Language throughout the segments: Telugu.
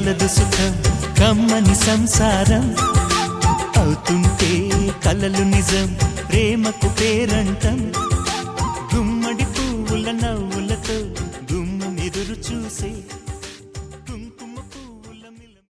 కలదు సుఖం కమ్మని సంసారం అవుతుంటే కలలు నిజం ప్రేమకు పేరంటం గుమ్మడి పువ్వుల నవ్వులతో గుమ్మం ఎదురు చూసే కుంకుమ పువ్వుల మిలం.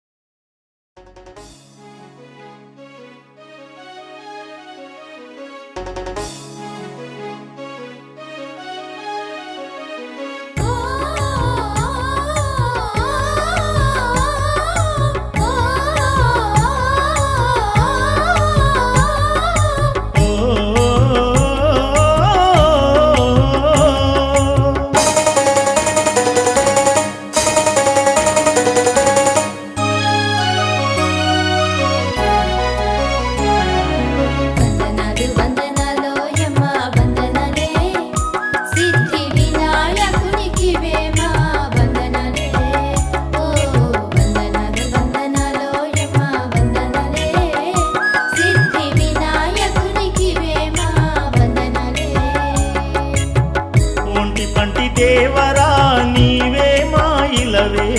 దేవరా నీవే మా ఇలవే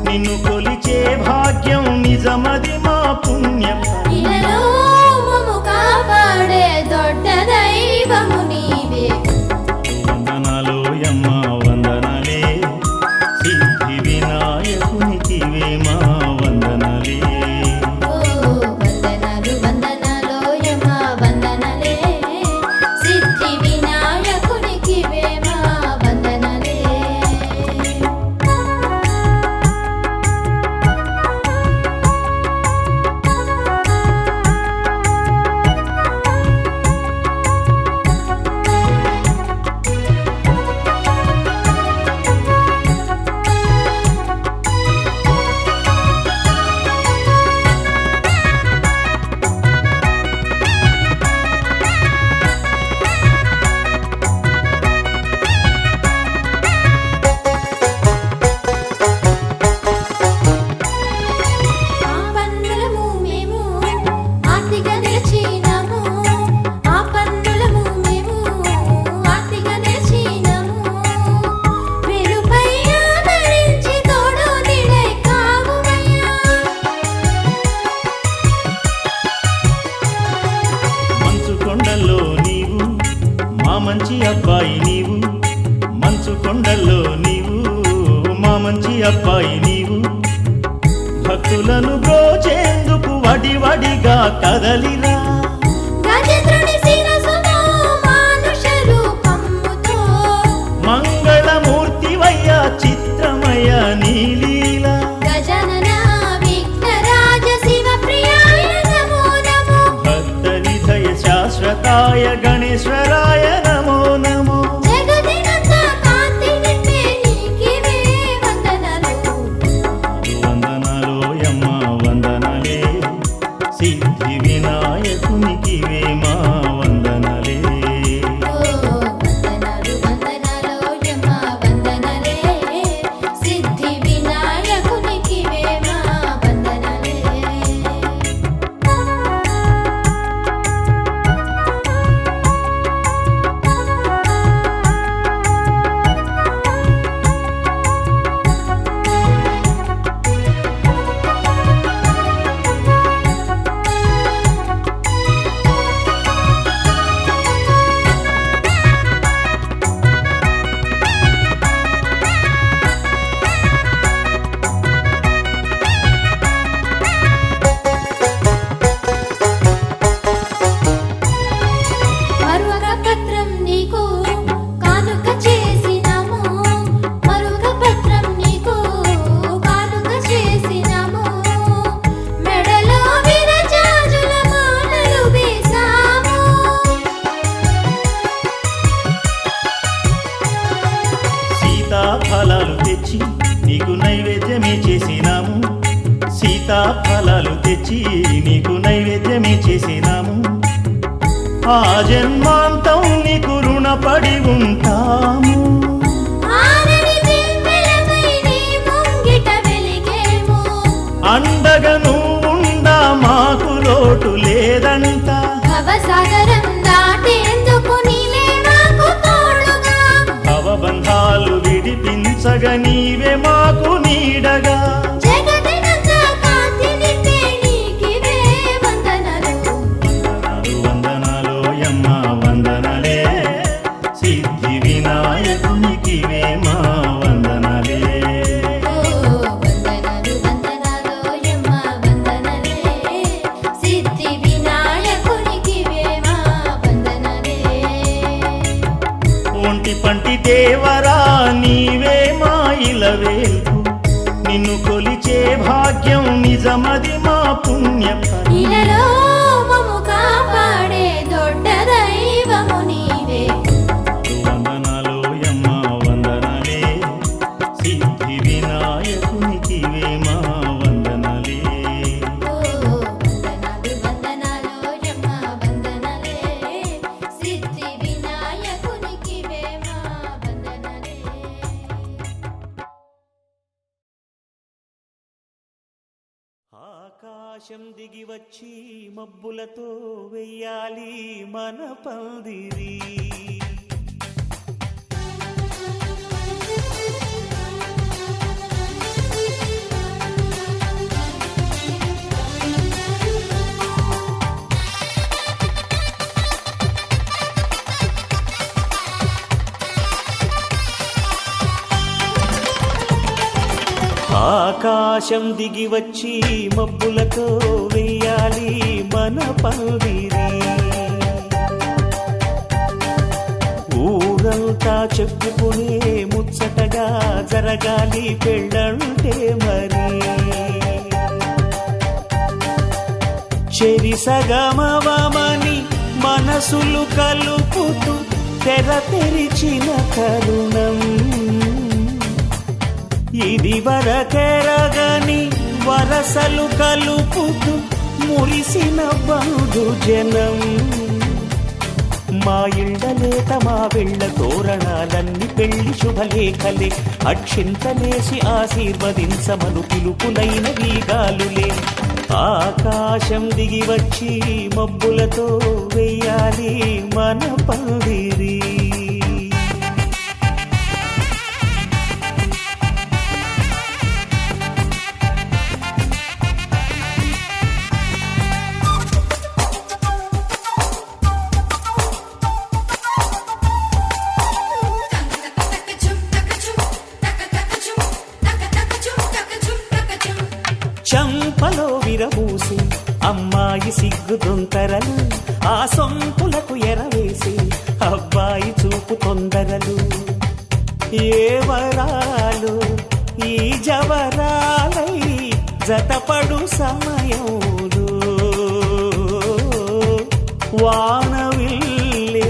నిన్ను కొలిచే భాగ్యం నిజమది మా పుణ్యం ఇలలో మమ్ము కాపాడే దొడ్డ దైవము నీవే వందనాలోయమ్మ వందనాలే సిద్ధి వినాయకునికివే మా వందనాలే వందనాలు వందనాలోయమ్మ వందనాలే సిద్ధి వినాయకునికివే మా వందనాలే. మంచి అబ్బాయి నీవు మంచు కొండల్లో నీవు మా మంచి అబ్బాయి నీవు భక్తులను బ్రోచేందుకు వడివడిగా కదలిరా మంగళమూర్తివయ్య చిత్రమయ నీలీల భక్త విధయ శాశ్వతాయ గణేశ్వరాయ నమో నమో వందనాలోయమ్మ వందనాలే సిద్ధి వినాయకునికివే మా వందనాలే సిద్ధి వినాయకునికివే మా వందనాలే. సీతాఫలాలు తెచ్చి నీకు నైవేద్యమే చేసినాము సీతాఫలాలు తెచ్చి నీకు నైవేద్యమే చేసినాము ఆ జన్మాంతం నీకు రుణపడి ఉంటాము అండగా నువ్వుండా మాకు లోటు లేదంట భవబంధాలు విడిపించగా నీవే మాకు నీడగా ముక్తి పంటి దేవరా నీవే మా ఇలవేల్పు నిన్ను కొలిచే భాగ్యం నిజమది మా పుణ్యం ఇలలో మము కాపాడే దొడ్డ దైవము నీవే వందనాలోయమ్మ వందనాలే సిద్ధి వినాయకునికివే మా వందనాలే ఓ వందనాలు వందనాలోయమ్మ వందనాలే సిద్ధి వినాయకునికివే మా వందనాలే ఆకాశం దిగి వచ్చి మబ్బులతో వెయ్యాలి మన పందిరి ఆకాశం దిగి వచ్చి మబ్బులతో వెయ్యాలి మన పందిరి ఊరంతా చెప్పుకునే ముచ్చటగా జరగాలి పెళ్ళంటే మరి చెరిసగమవమని మనసులు కలుపుతూ తెర తెరిచిన కరుణం ఇది వరకెరగని వరసలు కలుపుతూ మురిసిన బంధు జనం మా ఇళ్ళలేత మా వెళ్ళ తోరణాలన్నీ పెళ్లి శుభలేఖలే అక్షింతలేసి ఆశీర్వదించమను పిలుపులైన వీగాలులే ఆకాశం దిగి వచ్చి మబ్బులతో వెయ్యాలి మన పందిరి చంపలో విరబూసి అమ్మాయి సిగ్గు దొంతరలు ఆ సొంపులకు ఎరవేసి అబ్బాయి చూపు తొందరలు ఏ వరాలు ఈ జవరాలై జతపడు సమయంలో వానవిల్లే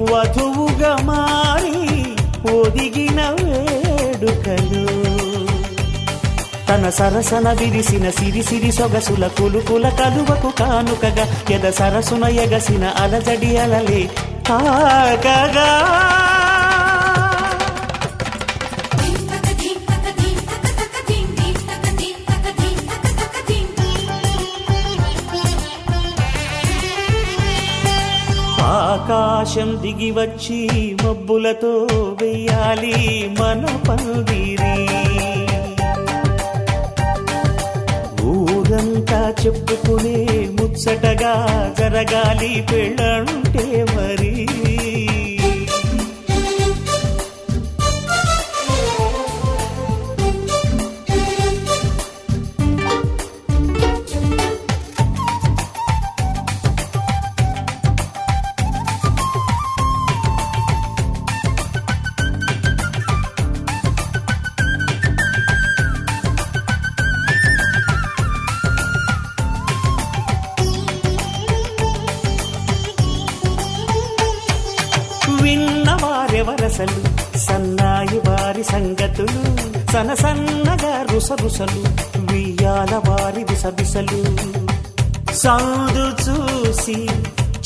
వధువుగా మారి ఒదిగిన వేడుకలు తన సరసన విరిసిన సిరిసిరి సొగసుల కులుకుల కలువకు కానుకగా ఎద సరసున ఎగసిన అలజడి అలలే కాగగా ఆకాశం దిగి వచ్చి మబ్బులతో వెయ్యాలి మన పందిరి ఊరంతా చెప్పుకునే ముచ్చటగా జరగాలి పెళ్ళంటే మరి విన్నవారెవరసలు సన్నాయి వారి సంగతులు సనసన్నగా రుసరుసలు వియ్యాల వారి విసబిసలు సందు చూసి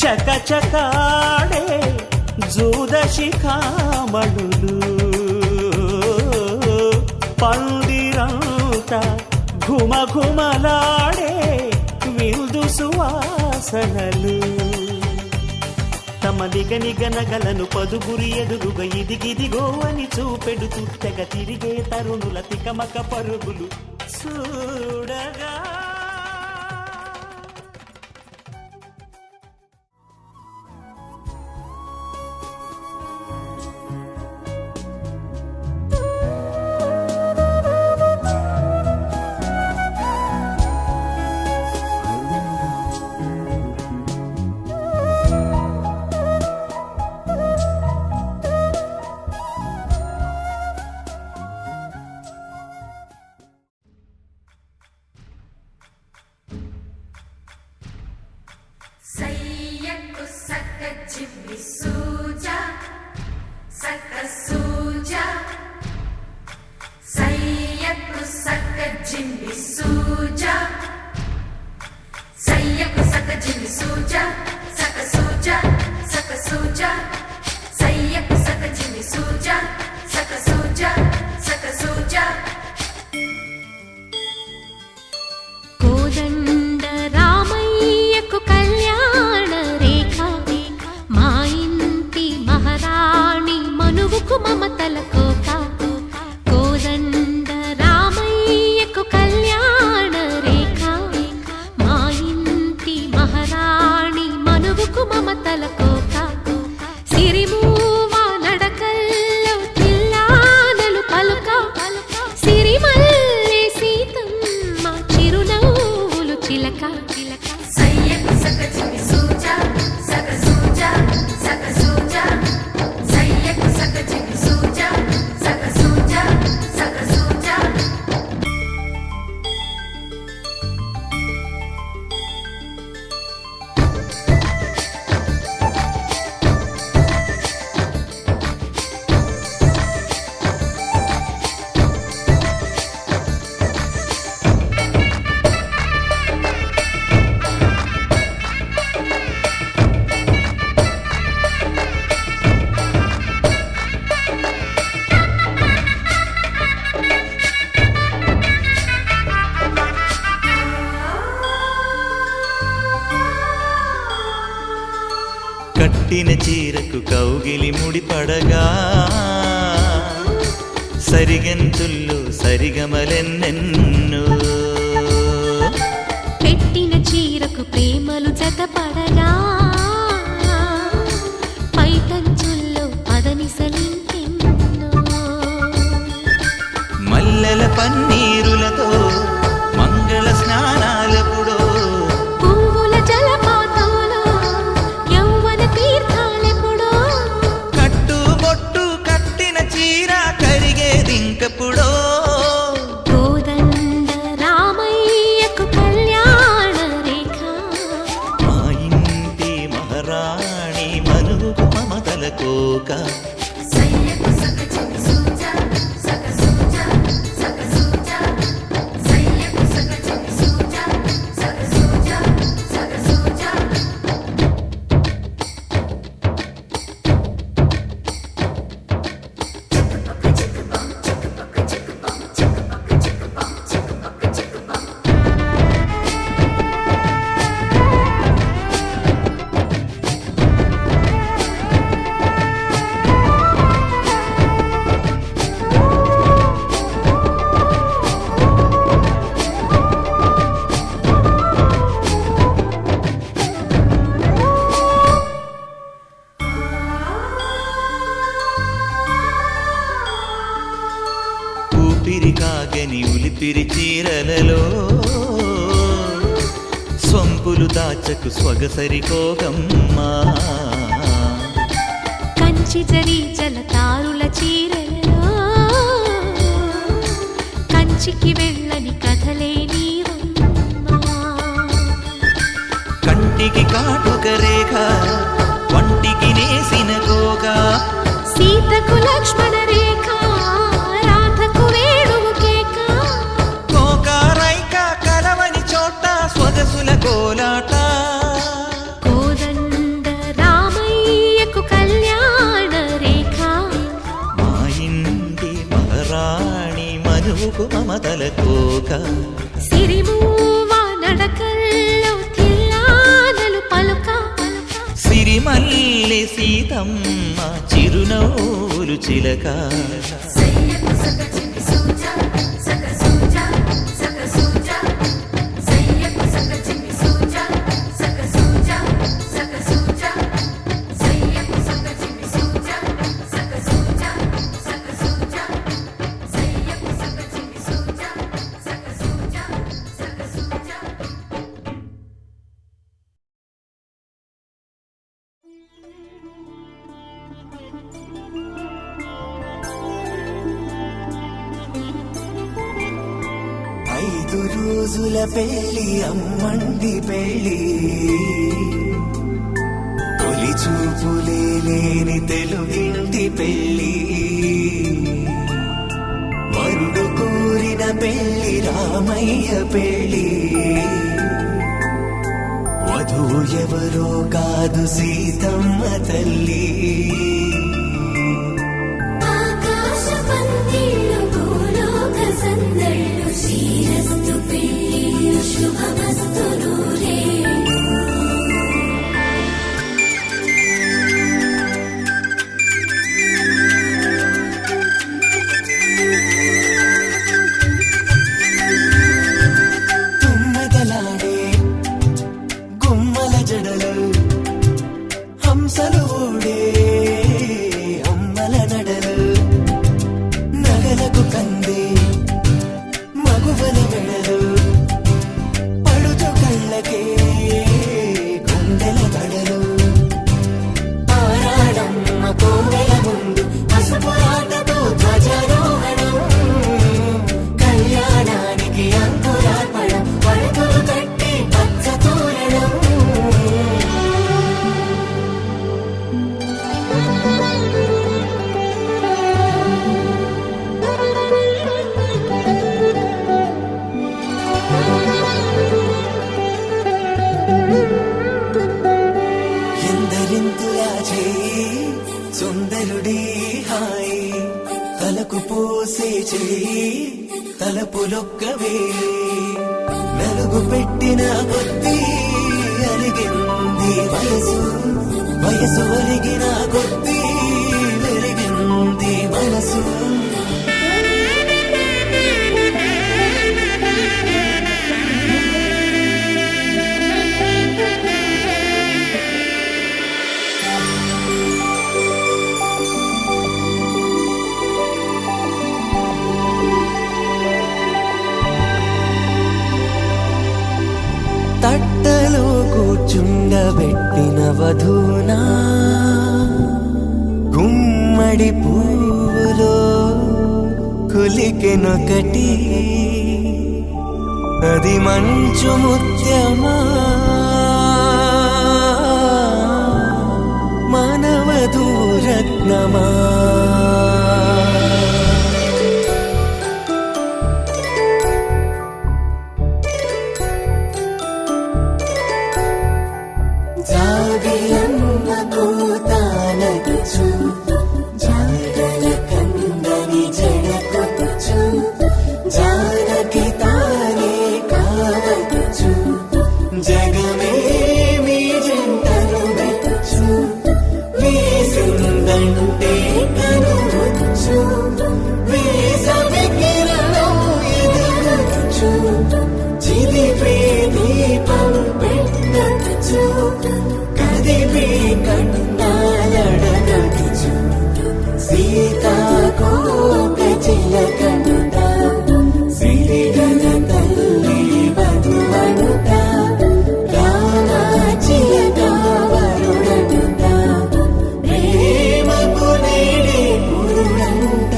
చకచకాడే జూదశిఖామణులు పందిరంతా ఘుమఘుమలాడే విందు సువాసనలు తమ నిగనిగనగలను పదుగురి ఎదురుగా ఇదిగిదిగో అని చూపెడుతూ తెగ తిరిగే తరుణుల తికమక పరుగులు చూడగా జిమ్మి సూజా సక్క సూజా సయ్యకు సక్క జిమ్మి సూజా సయ్యకు సక్క జిమ్మి సూజా సక్క సూజా సక్క సూజా సయ్యకు సక్క జిమ్మి సూజా సక్క సూజా సక్క సూజా కోదండ రామయ్యకు కళ్యాణ రేఖ మా ఇంటి మహారాణి మనువుకు మమతల కోక కోదండ రామయ్యకు కళ్యాణ రేఖ మా ఇంటి మహారాణి మనువుకు మమతల కోక సిరిమూవ నడకల్లో తిల్లానలు పలుక సిరిమల్లె సీతమ్మ చిరునవ్వులు చిలక సయ్యకు సక్క జిమ్మి సూజా సక్క సూజా సక్క సూజా సయ్యకు సక్క జిమ్మి సూజా సక్క సూజా సక్క సూజా కట్టిన చీరకు కౌగిలి ముడిపడగా సరిగంతుల్లో సరిగమలెన్నెన్నో పెట్టిన చీరకు ప్రేమలు జతపడగా పైటంచుల్లో పదనిసలింకెన్నో మల్లెల పన్నీరులతో మంగళ స్నానాలెప్పుడో పువ్వుల జలపాతంలో యౌవన తీర్థాలెప్పుడో కట్టుబొట్టు కట్టిన చీర కరిగేదింకప్పుడో కోదండ రామయ్యకు కళ్యాణ రేఖ మా ఇంటి మహారాణి మనువుకు మమతల కోక సయ్యకు సక్క జిమ్మి సూజా సక్క సూజా సక్క సూజా సయ్యకు సక్క జిమ్మి సూజా సక్క సూజా సక్క సూజా ఊపిరి కాగని ఉలిపిరి చీరలలో స్వంపులు దాచకు స్వగసరి కోగమ్మా కంచి జరి జలతారుల చీరలలో కంచికి వెళ్ళని కథలే నీవమ్మా కంటికి కాటుక రేఖ వంటికి నేసిన కోగా సీతకు లక్ష్మణ రేఖ రాధకు వేణువు కేక కోకారైక కలవని చోట స్వగసుల కోలాట కోదండ రామయ్యకు కళ్యాణ రేఖ మా ఇంటి మహారాణి మనువుకు మమతల కోక సిరిమూవ నడకల్లో తిల్లానలు పలుక సిరిమల్లె సీతమ్మ చిరునవ్వులు చిలక సయ్యకు సక్క జిమ్మి సూజా సక్క సూజా సక్క సూజా సయ్యకు సక్క జిమ్మి సూజా సక్క సూజా సక్క సూజా సయ్యకు సక్క జిమ్మి సూజా సక్క సూజా సక్క సూజా సయ్యకు సక్క జిమ్మి సూజా సక్క సూజా సక్క సూజా ఐదు రోజుల పెళ్లి అమ్మంది పెళ్లి తొలి చూపులే లేని తెలుగింటి పెళ్ళి వరుడు కోరిన పెళ్ళి రామయ్య పెళ్ళి వధువు ఎవరో కాదు సీతమ్మ తల్లి ఆకాశ పందిళ్ళు భూలోక సందళ్ళు శ్రీరస్తు పెళ్ళిళ్ళు శుభమస్తు నూరే తుమ్మెదలాడే గుమ్మల జడలు హంసలు ఊడే అమ్మల నడలు నగలకు కందే మగువల వెడలు పడుచు కళ్ళకే గుండెల తడలు ఆరాడమ్మ కోవెల ముందు పసుపు ఆటతో ధ్వజారోహణం కళ్యాణానికి అంకురార్పణం పడుతులు కట్టి పచ్చ తోరణం ఎందరింతులా చేయి సుందరుడి హాయి తలకు పోసే చేయి తలపులొక్కవే నలుగు పెట్టిన కొద్దీ అలిగింది వయసు వయసు ఒలిగిన కొద్దీ వెలిగింది మనసు తట్టలో కూర్చుండబెట్టిన వధూనా గుమ్మడి పువ్వులో కులికెనొకటి అది మంచు ముత్యమా మానవధూ రత్నమా జాబిలమ్మ కూతానగుచు జాడల కందని జడకొచ్చు జానకి తానే కావగుచు జగమే మీ జంటను వెతుచు వీసిందంటే కనువచ్చు వీసవి కిరణం ఎదుగుచు చిదిపే దీపం పెట్టచ్చు కదిపే కన్నాలడగచ్చు సీతాకోక చిలకనుట సిరిగల తల్లి వధువనుట రామాచిలక వరుడనుట ప్రేమకు నేడే పురుడంట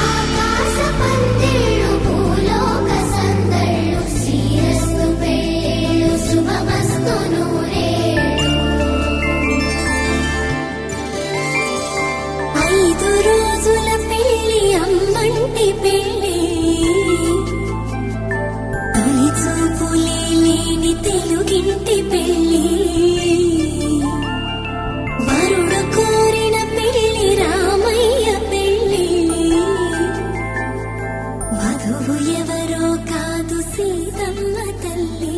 ఆకాశ పందిళ్ళు భూలోక సందళ్ళు శ్రీరస్తు పెళ్ళిళ్ళు శుభమస్తు నూరే 5 రోజుల పెళ్ళి అమ్మంటి పెళ్ళి తొలి చూపులే లేని తెలుగింటి పెళ్ళి వరుడు కోరిన పెళ్ళి రామయ్య పెళ్ళి వధువు ఎవరో కాదు సీతమ్మ తల్లి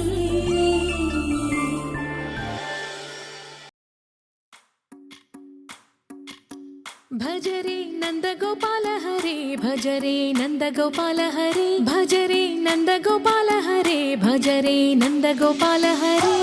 భజరే నందగోపాల హరే భజరే నందగోపాల హరే భజరే నందగోపాల హరే భజరే నందగోపాల హరే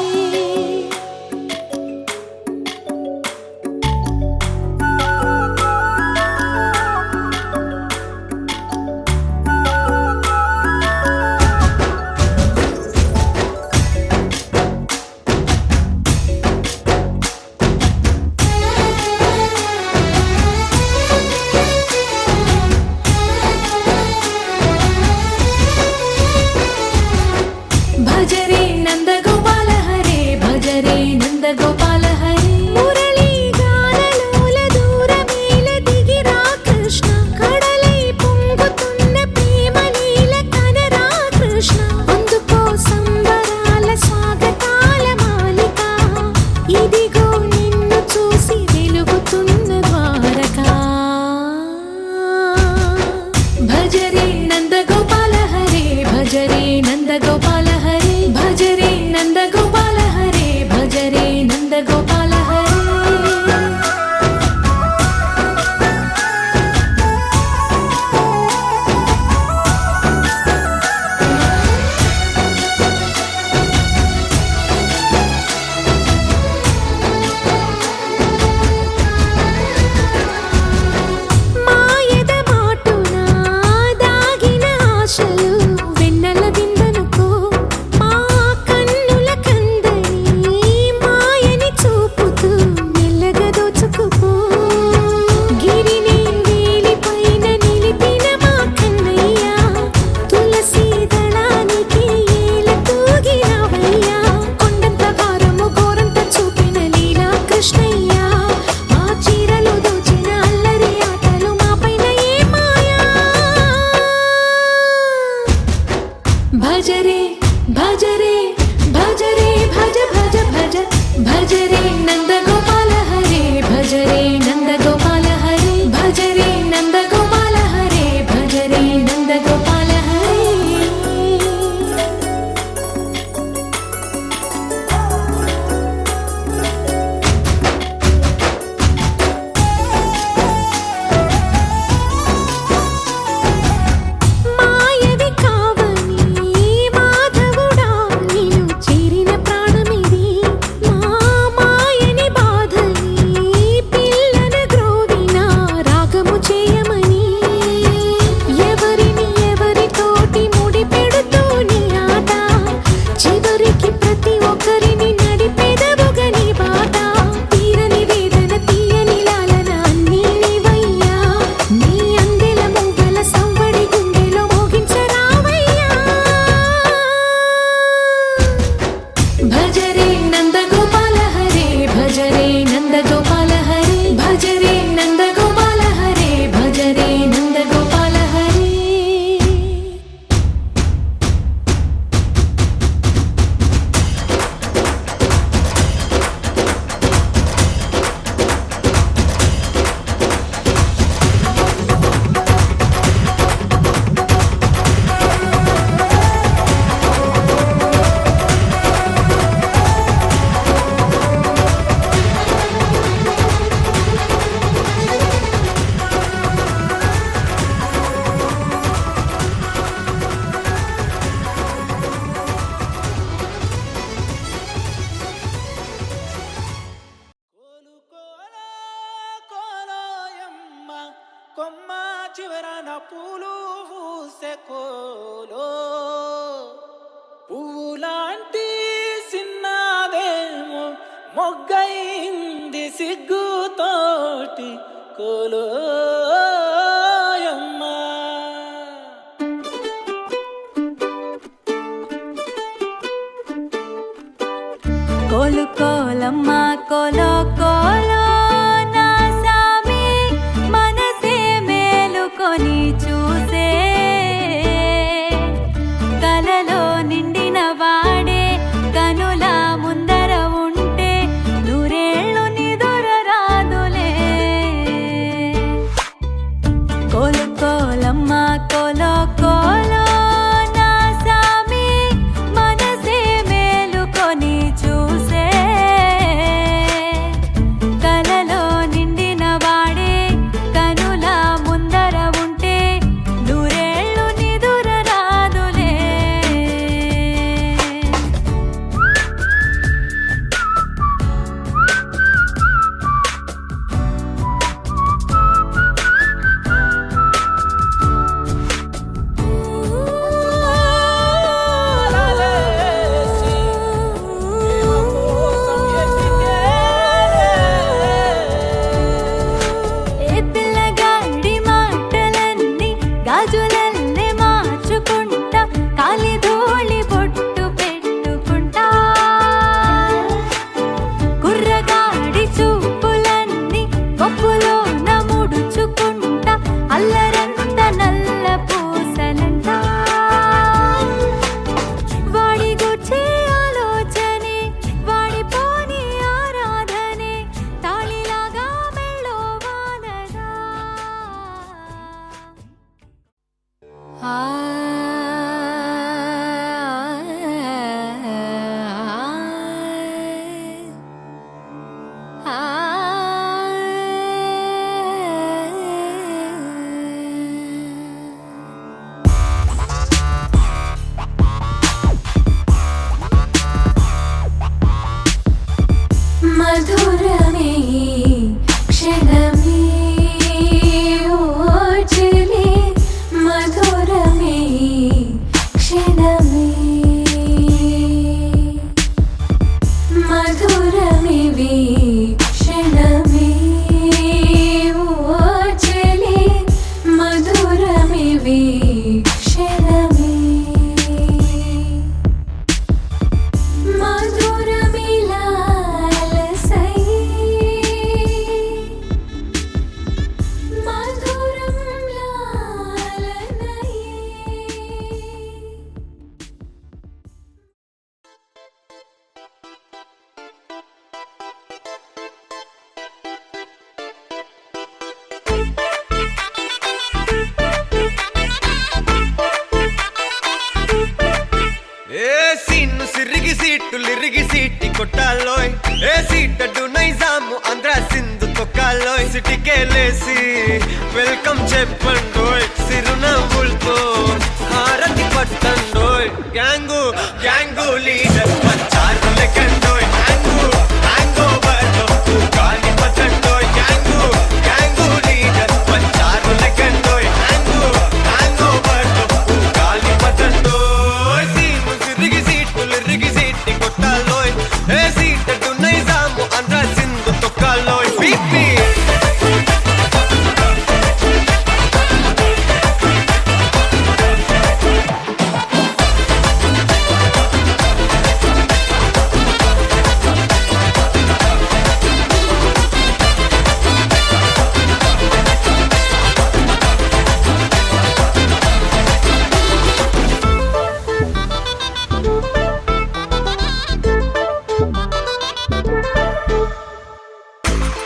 చివరన పూలు పూసే కోలో పువ్వులాంటి సిన్నదేమో మొగ్గైంది సిగ్గుతోటి కోలోయమ్మా. కోలు కోలమ్మ కోలో కోలో నా సామి మనసే మేలుకొని చూసే కలలో నిండిన వాడే కనుల ముందర ఉంటే నూరేళ్ళు నిదుర రాదులే. కోలు కోలమ్మ కోలో కోలో నా సామి మనసే మేలుకొని చూసే కలలో నిండిన వాడే కనుల ముందర ఉంటే నూరేళ్ళు నిదుర రాదులే. లాలేసి ప్రేమ కోసం ఎతికే. ఏ పిల్లగాడి మాటలన్నీ గాజులల్లే మార్చుకుంటా కాలి ధూళి బొట్టు పెట్టుకుంటా కుర్రగాడి చూపులన్నీ కొప్పులో నముడుచుకుంటా అల్లరంత నల్ల పూసలంట వాడి గుచ్చే ఆలోచనే వాడిపోని ఆరాధనే తాళిలాగా మెళ్ళో వానగా. ఆ మధురమే క్షణమే ఓజలే మధురమే క్షణమే మధురమే క్షణమే ఓజలే మధురమే క్షణమే మధురమిలాలసై మధురం లాలనై. ఏ సీన్ను సిరిగి సీటులిరిగి సీటి కొట్టాలోయ్ ఏ సీటడు నైజాము ఆంధ్ర సింధు తొక్కాలోయ్ సిటికేలేసి వెల్కమ్ చెప్పండోయ్ సిరునవ్వులతో హారతి పట్టండోయ్ గ్యాంగు గ్యాంగు లీడర్ పంచారు లెక్కండోయ్ హ్యాంగు హ్యాంగ్ ఓవర్ గాలి పట్టండోయ్ గ్యాంగు గ్యాంగు లీడర్ పంచారు లెక్కండోయ్ హ్యాంగు హ్యాంగ్ ఓవర్ గాలి పట్టండోయ్ సీను సిరిగి సీటులిరిగి సీటి కొట్టాలోయ్ ఏ సీటడు నైజాము ఆంధ్ర సింధు తొక్కాలోయ్ బీపీ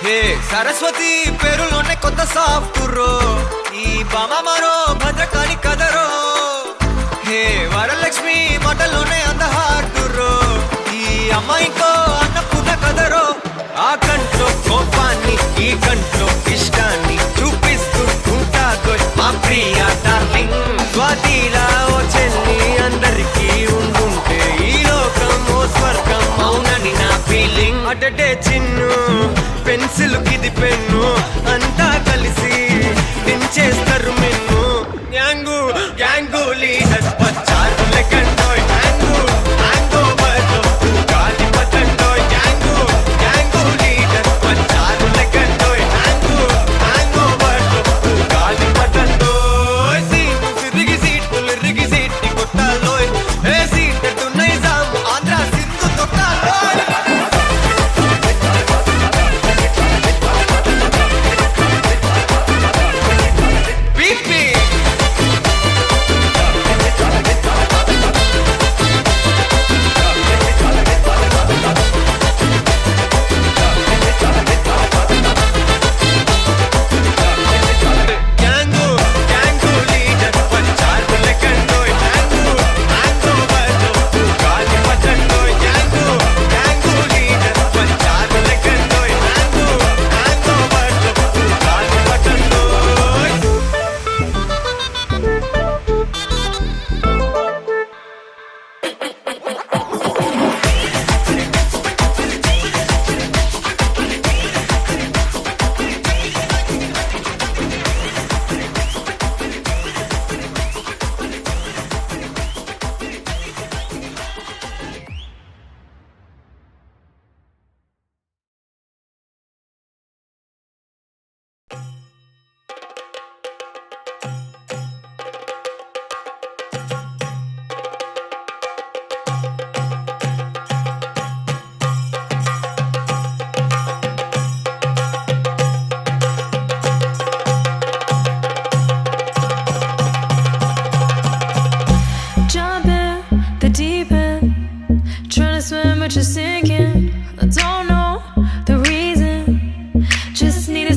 హే సరస్వతి పేరులోనే కొత్త సాఫ్ట్ రో ఈ బామ మరో భద్రకాళి కదరో హే వరలక్ష్మి మాటలోనే అంత హార్ట్ రో ఈ అమ్మాయికో అన్నపూర్ణ కదరో ఆ కంట్లో కోపాన్ని ఈ కంట్లో ఇష్టాన్ని చూపిస్తూ ఉంటాదో మా ప్రియ డార్లింగ్ స్వాతిలా ఓ చెల్లి అందరికీ ఉండుంటే ఈ లోకం ఓ స్వర్గం అవునని నా ఫీలింగ్ అటటే చిన్ను పెన్సిల్ కిది పెన్ను అంతా కలిసి పెంచేస్తారు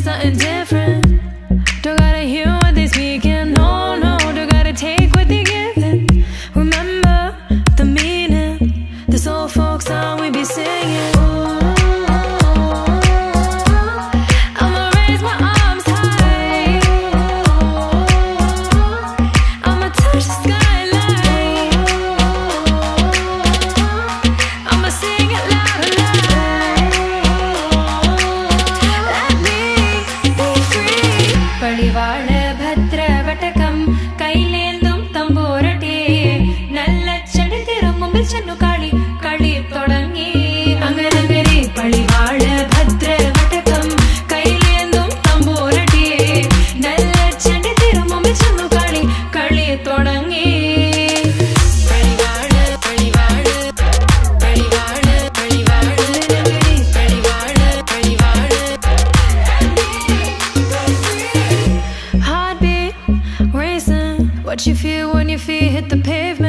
something different. Don't gotta hear what they speaking, no, no. Don't gotta take what they giving. Remember the meaning. This old folk song we be singing. I'ma raise my arms high. I'ma touch the skyline. I'ma sing it loud and loud. Let me be free. പടിവാള ഭദ്രവടകം കൈലേന്തും തമ്പൂരട്ടെ നല്ല ചെടിതിരും മുമ്പിൽ ചെന്നു കളി കളി തുടങ്ങി അങ്ങനെ പടിവാള ഭദ്രവടകം കൈലേന്തും തമ്പൂരട്ടെ നല്ല ചെടിതിരും മുമ്പിൽ ചെന്നു കളി കളി തുടങ്ങി പടിവാള പടിവാള പടിവാള പടിവാള പടിവാള പടിവാള Heartbeat racing. What you feel when your feet hit the pavement?